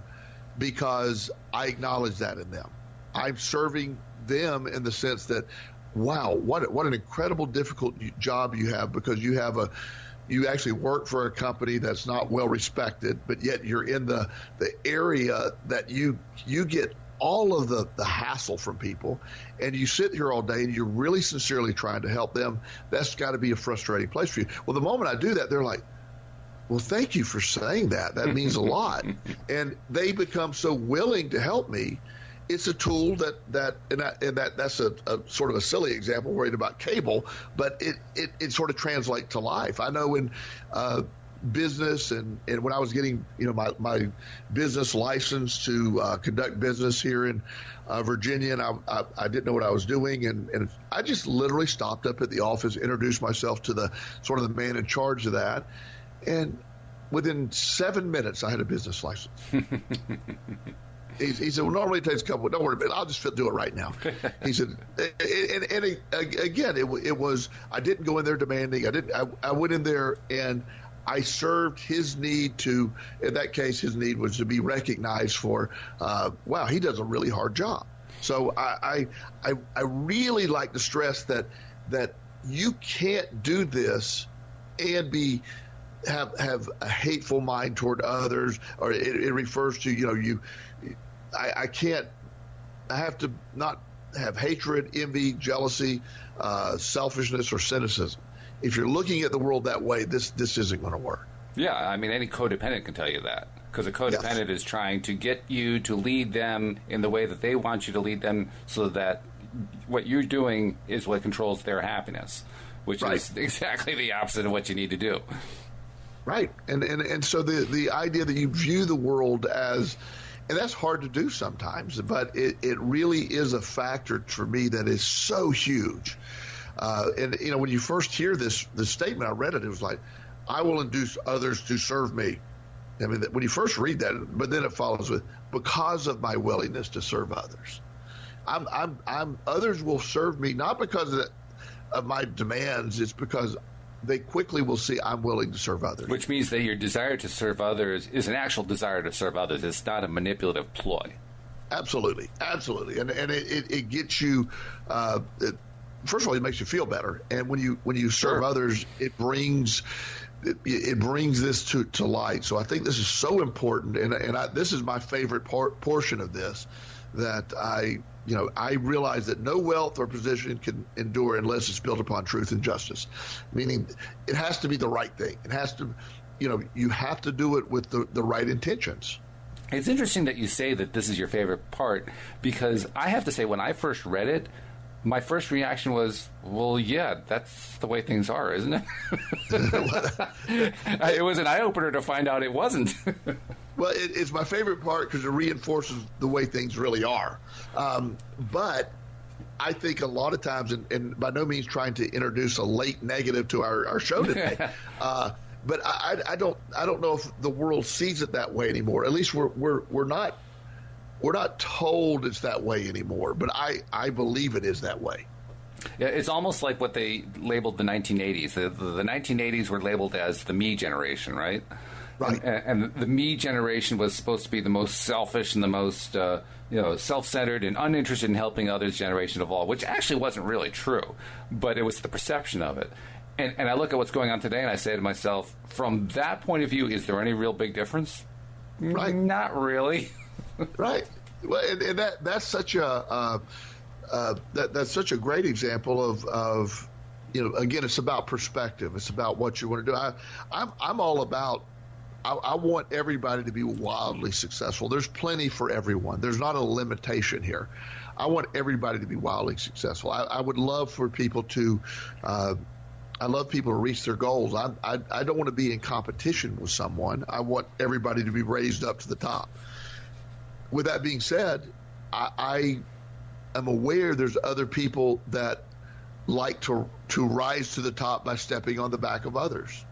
Speaker 2: because I acknowledge that in them. I'm serving them in the sense that, wow, what an incredible difficult job you have, because you actually work for a company that's not well respected, but yet you're in the area that you get all of the hassle from people, and you sit here all day and you're really sincerely trying to help them. That's got to be a frustrating place for you. Well, the moment I do that, they're like, Well, thank you for saying that. That means a lot. And they become so willing to help me. It's a tool that's a sort of a silly example, worried about cable, but it sort of translates to life. I know in business and when I was getting my business license to conduct business here in Virginia, and I didn't know what I was doing, and I just literally stopped up at the office, introduced myself to the sort of the man in charge of that, and within 7 minutes I had a business license. He said, well, normally it takes a couple. Don't worry about it. I'll just do it right now. He said, again, it was, I didn't go in there demanding. I went in there and I served his need to, in that case, his need was to be recognized for, wow, he does a really hard job. So I really like to stress that you can't do this and have a hateful mind toward others, or it refers to, I have to not have hatred, envy, jealousy, selfishness, or cynicism. If you're looking at the world that way, this isn't going to work.
Speaker 1: Yeah, I mean, any codependent can tell you that, because a codependent is trying to get you to lead them in the way that they want you to lead them, so that what you're doing is what controls their happiness, which is exactly the opposite of what you need to do. Right.
Speaker 2: And so the idea that you view the world as, and that's hard to do sometimes, but it really is a factor for me that is so huge. And when you first hear this statement, I read it, it was like, I will induce others to serve me. I mean, when you first read that, but then it follows with, because of my willingness to serve others. Others will serve me, not because of my demands, it's because they quickly will see I'm willing to serve others.
Speaker 1: Which means that your desire to serve others is an actual desire to serve others. It's not a manipulative ploy.
Speaker 2: Absolutely. And it gets you, first of all, it makes you feel better. And when you serve others, it brings this to light. So I think this is so important. And this is my favorite portion of this, that I realize that no wealth or position can endure unless it's built upon truth and justice, meaning it has to be the right thing. It has to, you have to do it with the right intentions.
Speaker 1: It's interesting that you say that this is your favorite part, because I have to say, when I first read it, my first reaction was, well, yeah, that's the way things are, isn't it? It was an eye-opener to find out it wasn't.
Speaker 2: Well, it's my favorite part because it reinforces the way things really are. But I think a lot of times, and by no means trying to introduce a late negative to our show today, but I don't know if the world sees it that way anymore. At least we're not told it's that way anymore. But I believe it is that way.
Speaker 1: Yeah, it's almost like what they labeled the 1980s. The 1980s were labeled as the me generation, right?
Speaker 2: Right.
Speaker 1: And the me generation was supposed to be the most selfish and the most self-centered and uninterested in helping others generation of all, which actually wasn't really true, but it was the perception of it. And I look at what's going on today and I say to myself, from that point of view, is there any real big difference?
Speaker 2: Right.
Speaker 1: Not really.
Speaker 2: Right. Well, and that's such a that's such a great example of again, it's about perspective. It's about what you want to do. I'm all about, I want everybody to be wildly successful. There's plenty for everyone. There's not a limitation here. I want everybody to be wildly successful. I would love for people to I love people to reach their goals. I don't want to be in competition with someone. I want everybody to be raised up to the top. With that being said, I am aware there's other people that like to rise to the top by stepping on the back of others.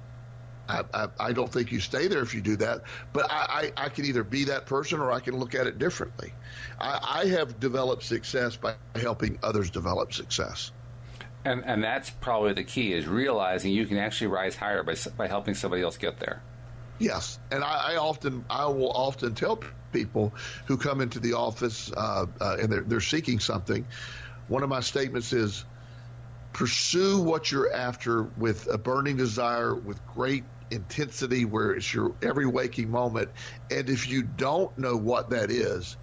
Speaker 2: I don't think you stay there if you do that, but I can either be that person or I can look at it differently. I have developed success by helping others develop success.
Speaker 1: And that's probably the key, is realizing you can actually rise higher by helping somebody else get there.
Speaker 2: Yes, and I will often tell people who come into the office and they're seeking something. One of my statements is, pursue what you're after with a burning desire, with great intensity, where it's your every waking moment. And if you don't know what that is,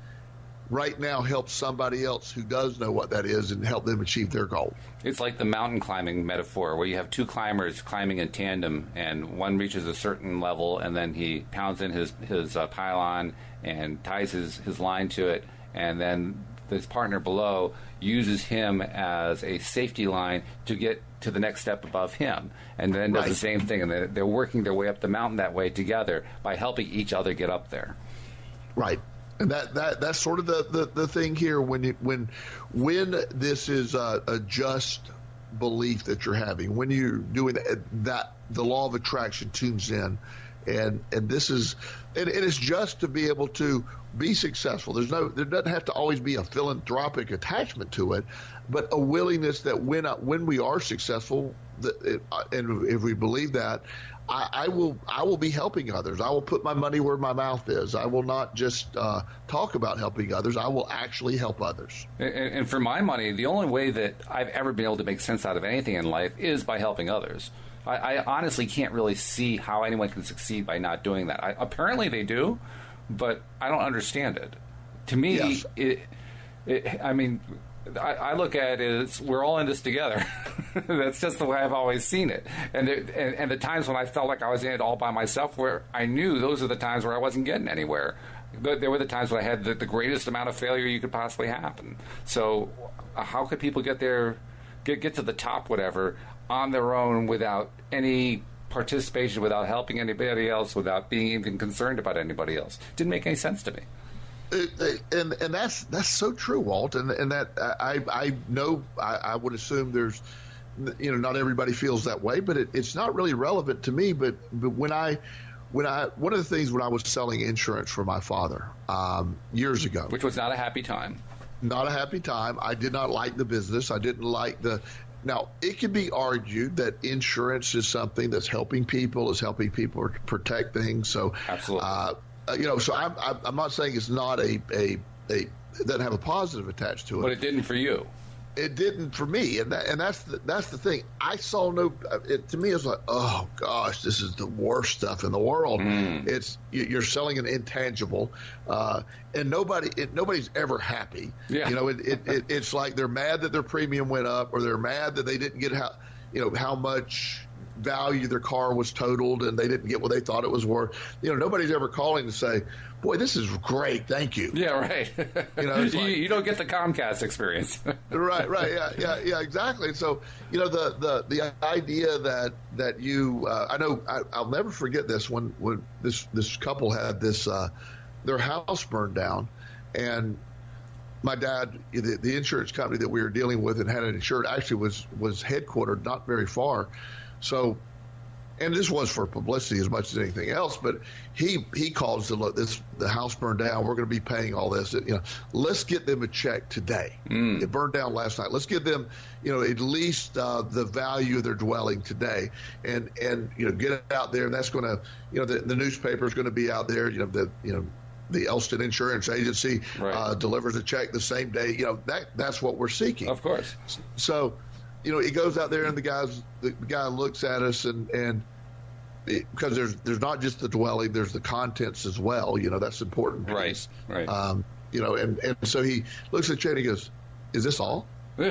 Speaker 2: right now help somebody else who does know what that is and help them achieve their goal.
Speaker 1: It's like the mountain climbing metaphor where you have two climbers climbing in tandem, and one reaches a certain level and then he pounds in his pylon and ties his line to it, and then his partner below uses him as a safety line to get to the next step above him, and then does the same thing, and they're working their way up the mountain that way together by helping each other get up there.
Speaker 2: Right. And that's sort of the thing here when this is a just belief that you're having, when you're doing that the law of attraction tunes in, and this is and it's just to be able to be successful. There doesn't have to always be a philanthropic attachment to it, but a willingness that when we are successful, and if we believe that, I will be helping others. I will put my money where my mouth is. I will not just talk about helping others. I will actually help others.
Speaker 1: And for my money, the only way that I've ever been able to make sense out of anything in life is by helping others. I honestly can't really see how anyone can succeed by not doing that. Apparently they do, but I don't understand it. To me, yes. I look at it as we're all in this together. That's just the way I've always seen it. And the times when I felt like I was in it all by myself, where I knew those are the times where I wasn't getting anywhere. There were the times when I had the greatest amount of failure you could possibly happen. So how could people get there, get to the top, whatever, on their own without any participation, without helping anybody else, without being even concerned about anybody else? Didn't make any sense to me.
Speaker 2: And that's so true, Walt. And that I know I would assume there's, not everybody feels that way, but it's not really relevant to me. But when one of the things when I was selling insurance for my father years ago,
Speaker 1: which was not a happy time.
Speaker 2: Not a happy time. I did not like the business. I didn't like Now, it can be argued that insurance is something that's helping people, protect things. So,
Speaker 1: absolutely.
Speaker 2: So I'm not saying it's not it doesn't have a positive attached to it.
Speaker 1: But it didn't for you.
Speaker 2: It didn't for me, and that's the thing. I saw to me, it's like, oh gosh, this is the worst stuff in the world. It's you're selling an intangible, and nobody's ever happy.
Speaker 1: Yeah.
Speaker 2: It's like they're mad that their premium went up, or they're mad that they didn't get how much value their car was totaled and they didn't get what they thought it was worth. Nobody's ever calling to say, boy, this is great, thank you.
Speaker 1: Yeah, right. You don't get the Comcast experience. right,
Speaker 2: yeah, exactly. So the idea that you I know I'll never forget this when this couple had this their house burned down, and my dad, the insurance company that we were dealing with and had it insured, actually was headquartered not very far. So, and this was for publicity as much as anything else, but he calls to look, the house burned down. We're going to be paying all this. Let's get them a check today. It burned down last night. Let's give them, at least the value of their dwelling today, and get it out there. And that's going to, the newspaper is going to be out there. The Elston Insurance Agency delivers a check the same day. That's what we're seeking.
Speaker 1: Of course.
Speaker 2: So. He goes out there and the guy looks at us and because there's not just the dwelling, there's the contents as well. That's important.
Speaker 1: Right.
Speaker 2: And so he looks at Chet and he goes, "Is this all?" And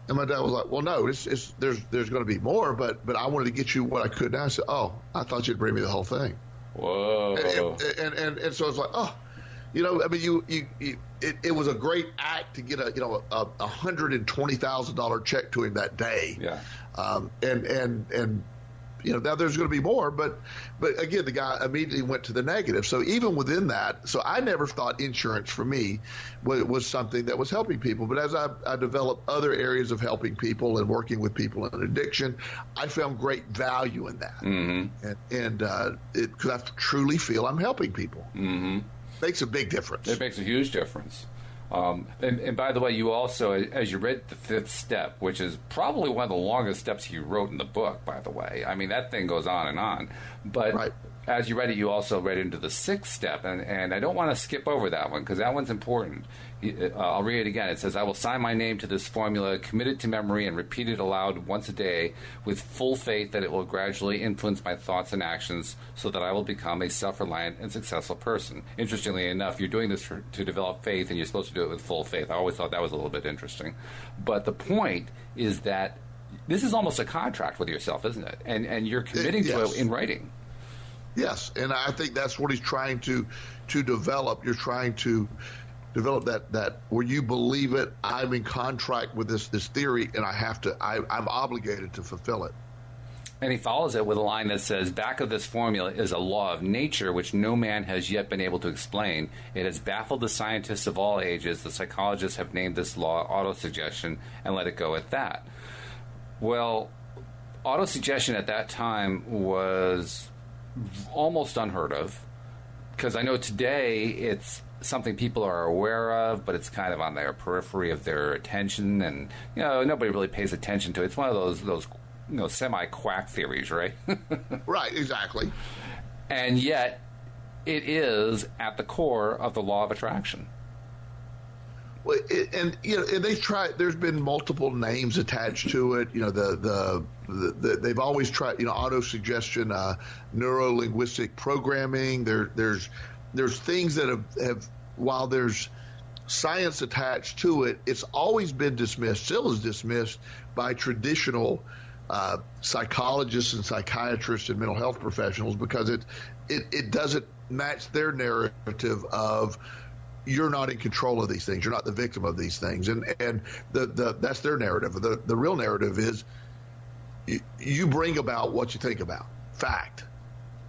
Speaker 2: my dad was like, "Well, no, there's going to be more, but I wanted to get you what I could." And I said, "Oh, I thought you'd bring me the whole thing."
Speaker 1: Whoa.
Speaker 2: And so it's like, oh. It was a great act to get a $120,000 check to him that day.
Speaker 1: Yeah.
Speaker 2: And now there's going to be more, but again, the guy immediately went to the negative. So even within that, so I never thought insurance for me was something that was helping people. But as I developed other areas of helping people and working with people in addiction, I found great value in that. Mm-hmm. And because I truly feel I'm helping people.
Speaker 1: Mm-hmm.
Speaker 2: Makes a big difference.
Speaker 1: It makes a huge difference. And by the way, you also, as you read the fifth step, which is probably one of the longest steps you wrote in the book, by the way. I mean, that thing goes on and on. But
Speaker 2: right.
Speaker 1: As you read it, you also read into the sixth step, and I don't want to skip over that one because that one's important. I'll read it again. It says, I will sign my name to this formula, committed to memory, and repeat it aloud once a day with full faith that it will gradually influence my thoughts and actions so that I will become a self-reliant and successful person. Interestingly enough, you're doing this to develop faith, and you're supposed to do it with full faith. I always thought that was a little bit interesting. But the point is that this is almost a contract with yourself, isn't it? And you're committing to it in writing.
Speaker 2: Yes, and I think that's what he's trying to develop. You're trying to develop that where you believe it. I'm in contract with this theory, and I'm obligated to fulfill it.
Speaker 1: And he follows it with a line that says, back of this formula is a law of nature which no man has yet been able to explain. It has baffled the scientists of all ages. The psychologists have named this law autosuggestion and let it go at that. Well, autosuggestion at that time was almost unheard of, because I know today it's something people are aware of, but it's kind of on their periphery of their attention, and nobody really pays attention to it. It's one of those semi-quack theories, right?
Speaker 2: Right, exactly.
Speaker 1: And yet it is at the core of the law of attraction.
Speaker 2: Well, and they try. There's been multiple names attached to it. They've always tried. Autosuggestion, neuro-linguistic programming. There's things that have while there's science attached to it, it's always been dismissed. Still is dismissed by traditional psychologists and psychiatrists and mental health professionals because it doesn't match their narrative of, you're not in control of these things. You're not the victim of these things. And that's their narrative. The real narrative is you bring about what you think about. Fact.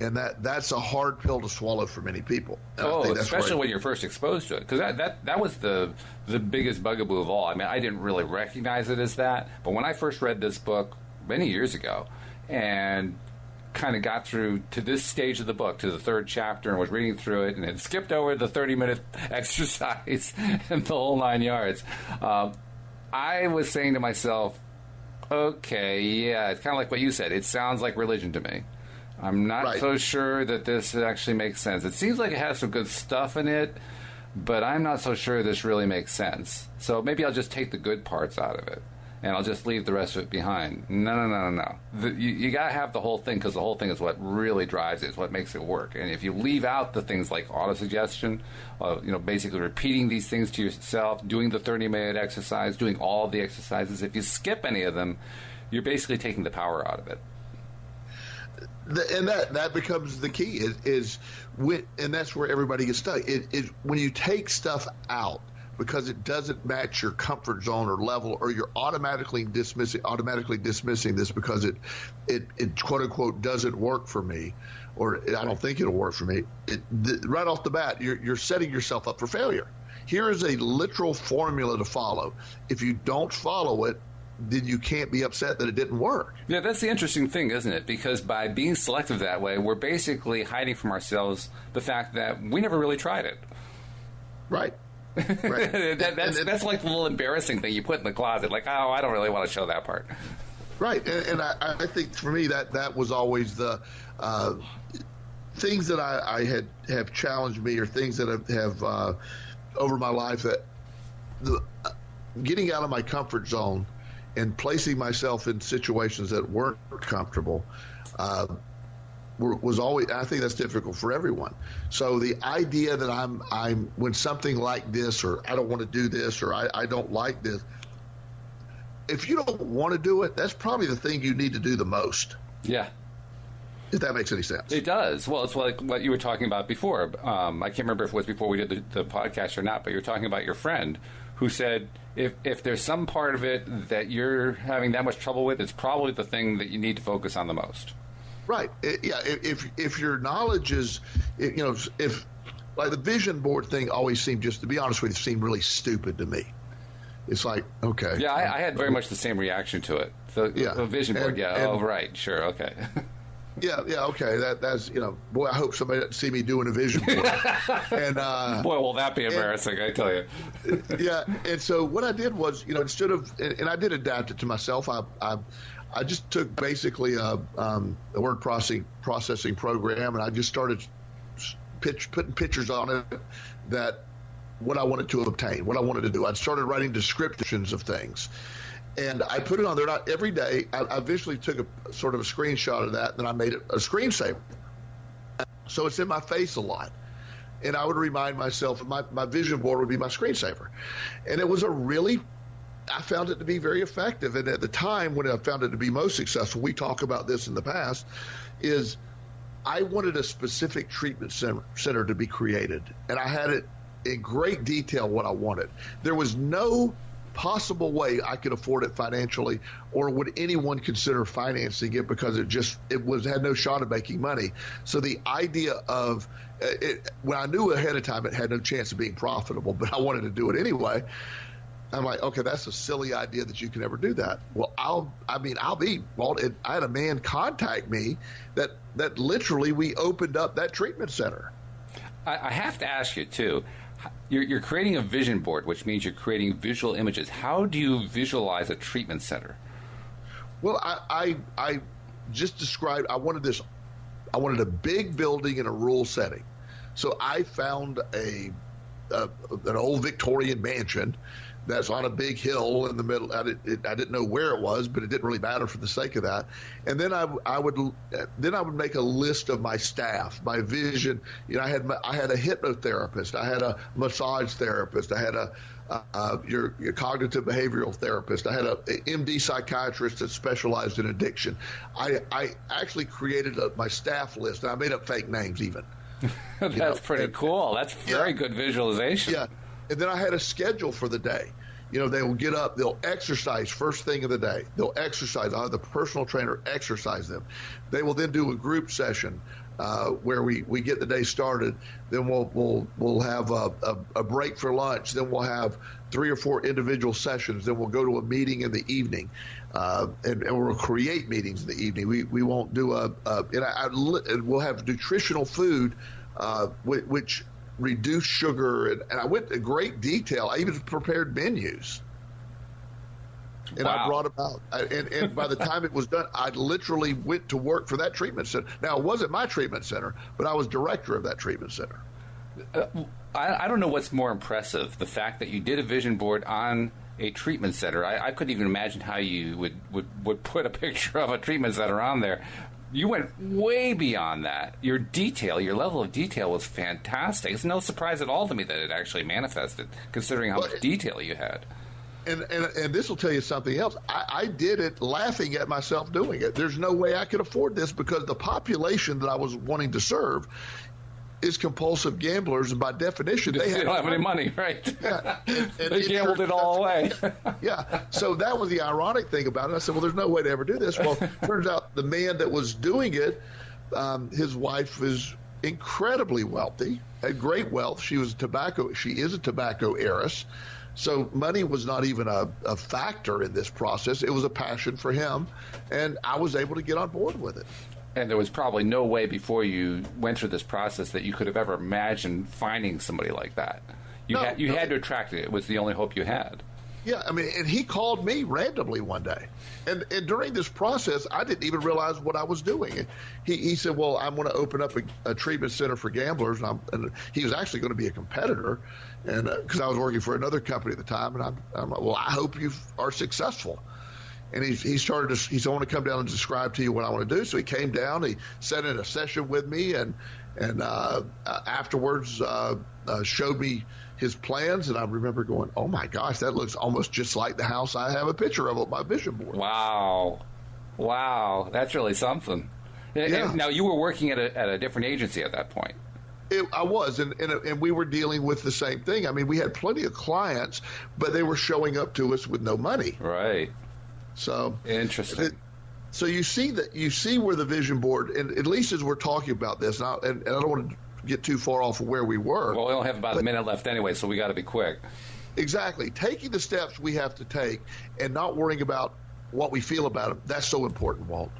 Speaker 2: And that's a hard pill to swallow for many people. And
Speaker 1: especially when you're first exposed to it. Because that was the biggest bugaboo of all. I mean, I didn't really recognize it as that. But when I first read this book many years ago and kind of got through to this stage of the book, to the third chapter, and was reading through it, and had skipped over the 30-minute exercise and the whole 9 yards, I was saying to myself, okay, yeah, it's kind of like what you said. It sounds like religion to me. I'm not so sure that this actually makes sense. It seems like it has some good stuff in it, but I'm not so sure this really makes sense. So maybe I'll just take the good parts out of it, and I'll just leave the rest of it behind. No. You got to have the whole thing, because the whole thing is what really drives it. It's what makes it work. And if you leave out the things like autosuggestion, basically repeating these things to yourself, doing the 30-minute exercise, doing all the exercises, if you skip any of them, you're basically taking the power out of it.
Speaker 2: And that becomes the key and that's where everybody gets stuck. Is when you take stuff out because it doesn't match your comfort zone or level, or you're automatically dismissing this because it quote unquote doesn't work for me, or I don't think it'll work for me. Right off the bat, you're setting yourself up for failure. Here is a literal formula to follow. If you don't follow it, then you can't be upset that it didn't work.
Speaker 1: Yeah, that's the interesting thing, isn't it? Because by being selective that way, we're basically hiding from ourselves the fact that we never really tried it.
Speaker 2: Right.
Speaker 1: That's like the little embarrassing thing you put in the closet, like, oh, I don't really want to show that part.
Speaker 2: Right, and I think for me that was always the things that I have challenged me, or things that have over my life, that getting out of my comfort zone and placing myself in situations that weren't comfortable was always, I think that's difficult for everyone. So the idea that I'm when something like this, or I don't want to do this, or I don't like this, if you don't want to do it, that's probably the thing you need to do the most.
Speaker 1: Yeah.
Speaker 2: If that makes any sense.
Speaker 1: It does. Well, it's like what you were talking about before. I can't remember if it was before we did the podcast or not, but you were talking about your friend who said if there's some part of it that you're having that much trouble with, it's probably the thing that you need to focus on the most.
Speaker 2: Right. If your knowledge is, if like the vision board thing always seemed, just to be honest with you, seemed really stupid to me. It's like, okay.
Speaker 1: Yeah, I had very much the same reaction to it. A vision board, right, sure, okay.
Speaker 2: Yeah, okay. That's boy. I hope somebody doesn't see me doing a vision board. And
Speaker 1: boy, will that be embarrassing! I tell you.
Speaker 2: Yeah, and so what I did was, instead of, and I did adapt it to myself. I just took basically a word processing program, and I just started putting pictures on it that what I wanted to obtain, what I wanted to do. I started writing descriptions of things. And I put it on there not every day. I visually took a sort of a screenshot of that, and then I made it a screensaver. So it's in my face a lot. And I would remind myself, my vision board would be my screensaver. And it was I found it to be very effective. And at the time when I found it to be most successful, we talk about this in the past, is I wanted a specific treatment center to be created. And I had it in great detail what I wanted. There was no possible way I could afford it financially, or would anyone consider financing it, because it had no shot of making money. So the idea of it, when I knew ahead of time it had no chance of being profitable, but I wanted to do it anyway, I'm like, okay, that's a silly idea that you can ever do that. Well, Walt, I had a man contact me that literally we opened up that treatment center.
Speaker 1: I have to ask you too. You're creating a vision board, which means you're creating visual images. How do you visualize a treatment center?
Speaker 2: Well, I just described. I wanted a big building in a rural setting. So I found an old Victorian mansion that's on a big hill in the middle. I didn't know where it was, but it didn't really matter for the sake of that. And then I would make a list of my staff, my vision. I had a hypnotherapist, I had a massage therapist, I had your cognitive behavioral therapist, I had a MD psychiatrist that specialized in addiction. I actually created my staff list, and I made up fake names even.
Speaker 1: That's pretty cool. That's very good visualization.
Speaker 2: Yeah. And then I had a schedule for the day. They will get up, they'll exercise first thing of the day. They'll exercise. I'll have the personal trainer exercise them. They will then do a group session where we get the day started. Then we'll have a break for lunch. Then we'll have 3 or 4 individual sessions. Then we'll go to a meeting in the evening, and we'll create meetings in the evening. We won't do we'll have nutritional food, which reduce sugar, and I went into great detail. I even prepared menus, and
Speaker 1: wow.
Speaker 2: I brought about. And by the time it was done, I literally went to work for that treatment center. Now, it wasn't my treatment center, but I was director of that treatment center.
Speaker 1: I don't know what's more impressive: the fact that you did a vision board on a treatment center. I couldn't even imagine how you would put a picture of a treatment center on there. You went way beyond that. Your level of detail was fantastic. It's no surprise at all to me that it actually manifested, considering how much detail you had.
Speaker 2: And this will tell you something else. I did it laughing at myself doing it. There's no way I could afford this, because the population that I was wanting to serve is compulsive gamblers, and by definition, they
Speaker 1: don't have any money, right?
Speaker 2: Yeah, and
Speaker 1: they gambled it all away.
Speaker 2: Yeah, so that was the ironic thing about it. I said, well, there's no way to ever do this. Well, turns out the man that was doing it, his wife is incredibly wealthy, had great wealth. She is a tobacco heiress. So money was not even a factor in this process. It was a passion for him, and I was able to get on board with it.
Speaker 1: And there was probably no way before you went through this process that you could have ever imagined finding somebody like that. You had to attract it. It was the only hope you had.
Speaker 2: Yeah, I mean, and he called me randomly one day. And during this process, I didn't even realize what I was doing. He said, well, I'm going to open up a treatment center for gamblers. And he was actually going to be a competitor, and because I was working for another company at the time. And I'm like, well, I hope you are successful. And he said, I want to come down and describe to you what I want to do. So he came down, he sat in a session with me, and afterwards showed me his plans. And I remember going, oh my gosh, that looks almost just like the house I have a picture of on my vision board.
Speaker 1: Wow, that's really something.
Speaker 2: Yeah.
Speaker 1: Now, you were working at a different agency at that point.
Speaker 2: I was, and we were dealing with the same thing. I mean, we had plenty of clients, but they were showing up to us with no money.
Speaker 1: Right.
Speaker 2: So
Speaker 1: interesting.
Speaker 2: So you see where the vision board, and at least as we're talking about this, and I don't want to get too far off of where we were.
Speaker 1: Well, we only have about a minute left anyway, so we got to be quick.
Speaker 2: Exactly. Taking the steps we have to take and not worrying about what we feel about them, that's so important, Walt.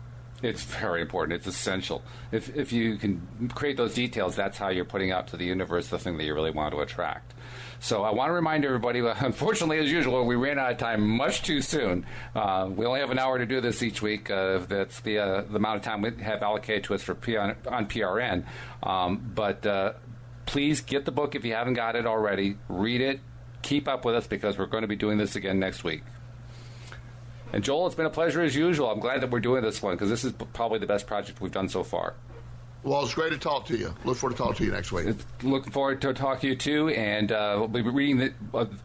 Speaker 1: It's very important. It's essential. If you can create those details, that's how you're putting out to the universe the thing that you really want to attract. So I want to remind everybody, unfortunately, as usual, we ran out of time much too soon. We only have an hour to do this each week. That's the amount of time we have allocated to us for on PRN. But please get the book if you haven't got it already. Read it. Keep up with us because we're going to be doing this again next week. And Joel, it's been a pleasure as usual. I'm glad that we're doing this one because this is probably the best project we've done so far.
Speaker 2: Well, it's great to talk to you. Look forward to talking to you next week.
Speaker 1: Looking forward to talking to you too, and we'll be reading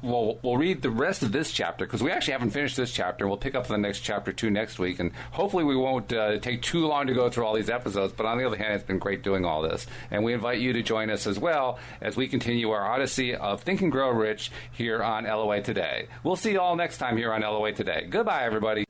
Speaker 1: we'll read the rest of this chapter because we actually haven't finished this chapter. We'll pick up the next chapter 2 next week, and hopefully we won't take too long to go through all these episodes. But on the other hand, it's been great doing all this, and we invite you to join us as well as we continue our odyssey of Think and Grow Rich here on LOA Today. We'll see you all next time here on LOA Today. Goodbye, everybody.